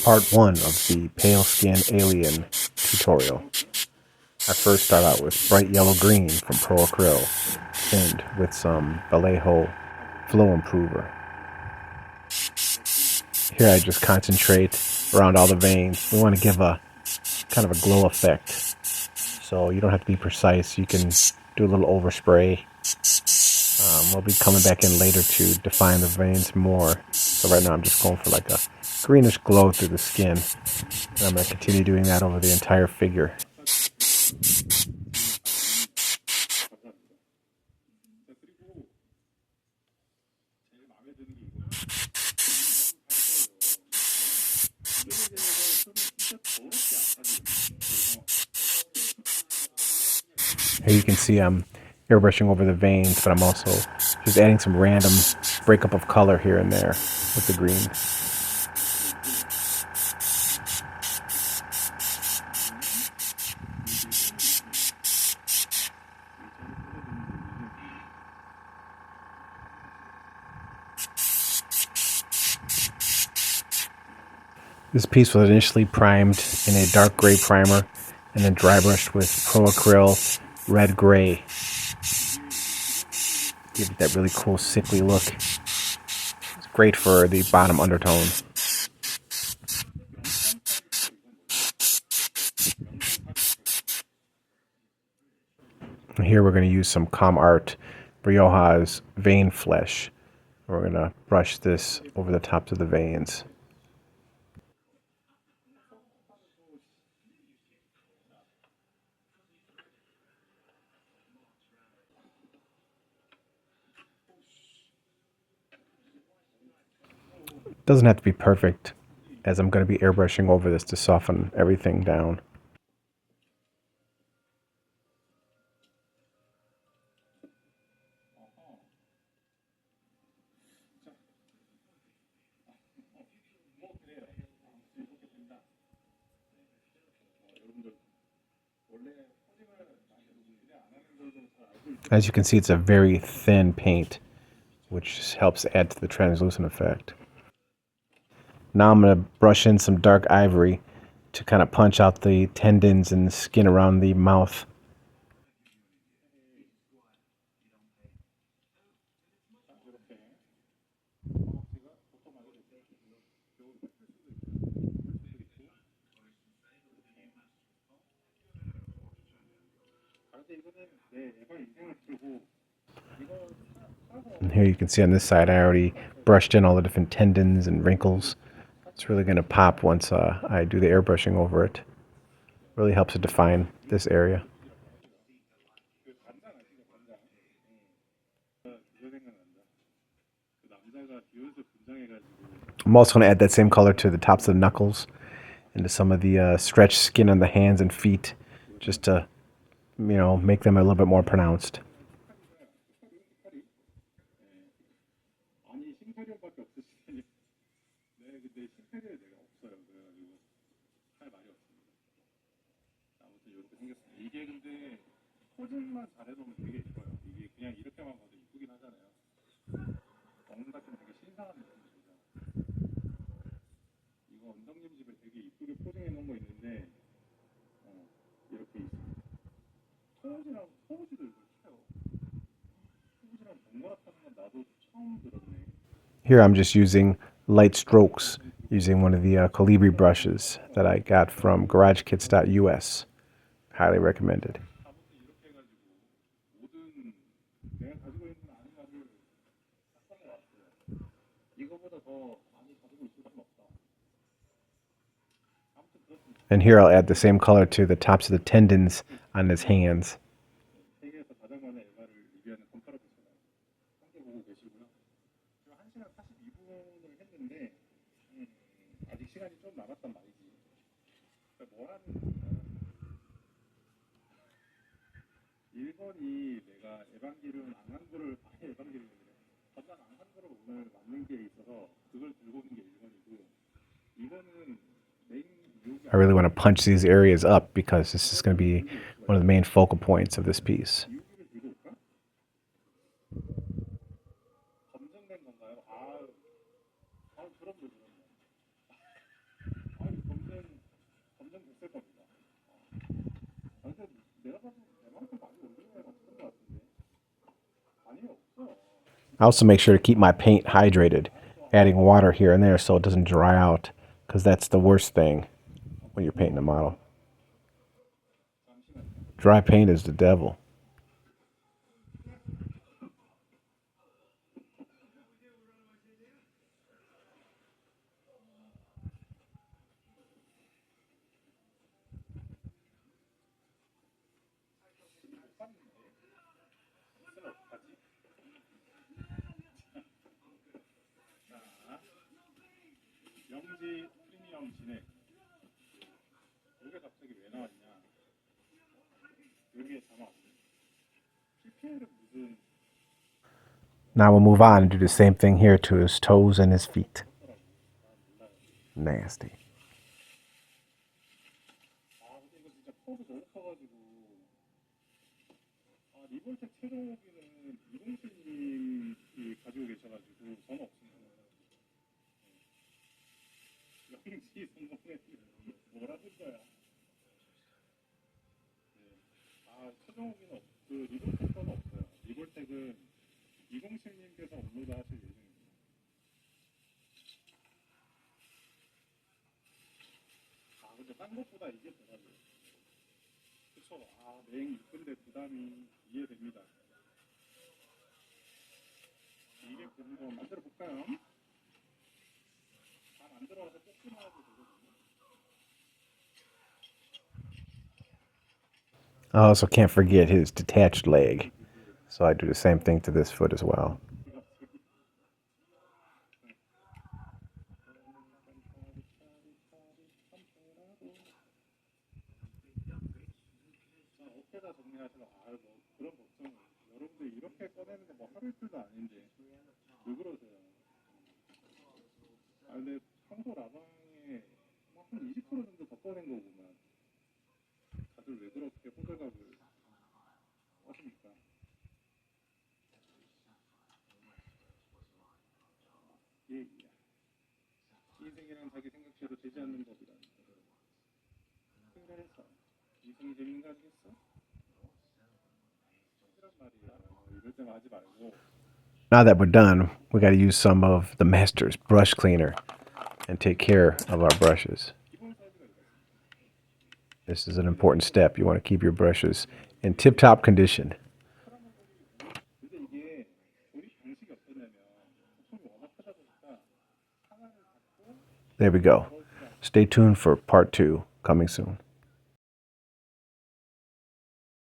Part 1 of the Pale Skin Alien tutorial. I first start out with bright yellow green from Pro Acryl, thinned with some Vallejo Flow Improver. Here I just concentrate around all the veins. We want to give a kind of a glow effect. So you don't have to be precise. You can do a little overspray. We'll be coming back in later to define the veins more. So right now I'm just going for like a greenish glow through the skin. And I'm going to continue doing that over the entire figure. Here you can see I'm airbrushing over the veins, but I'm also just adding some random breakup of color here and there with the green. This piece was initially primed in a dark gray primer and then dry brushed with Pro Acryl red gray. Give it that really cool sickly look. It's great for the bottom undertone. And here we're going to use some ComArt Rioja's vein flesh. We're going to brush this over the tops of the veins. Doesn't have to be perfect, as I'm going to be airbrushing over this to soften everything down. As you can see, it's a very thin paint, which helps add to the translucent effect. Now I'm going to brush in some dark ivory to kind of punch out the tendons and skin around the mouth. And here you can see on this side I already brushed in all the different tendons and wrinkles. It's really going to pop once I do the airbrushing over it. Really helps to define this area. I'm also going to add that same color to the tops of the knuckles and to some of the stretched skin on the hands and feet, just to, make them a little bit more pronounced. Here I'm just using light strokes using one of the Colibri brushes that I got from GarageKits.us. Highly recommended. And here I'll add the same color to the tops of the tendons on his hands. I really want to punch these areas up because this is going to be one of the main focal points of this piece. I also make sure to keep my paint hydrated, adding water here and there so it doesn't dry out, because that's the worst thing when you're painting a model. Dry paint is the devil. Now we'll move on and do the same thing here to his toes and his feet. Nasty. I also can't forget his detached leg. So I do the same thing to this foot as well. Now that we're done, we got to use some of the Master's brush cleaner and take care of our brushes. This is an important step. You want to keep your brushes in tip-top condition. There we go. Stay tuned for part 2 coming soon.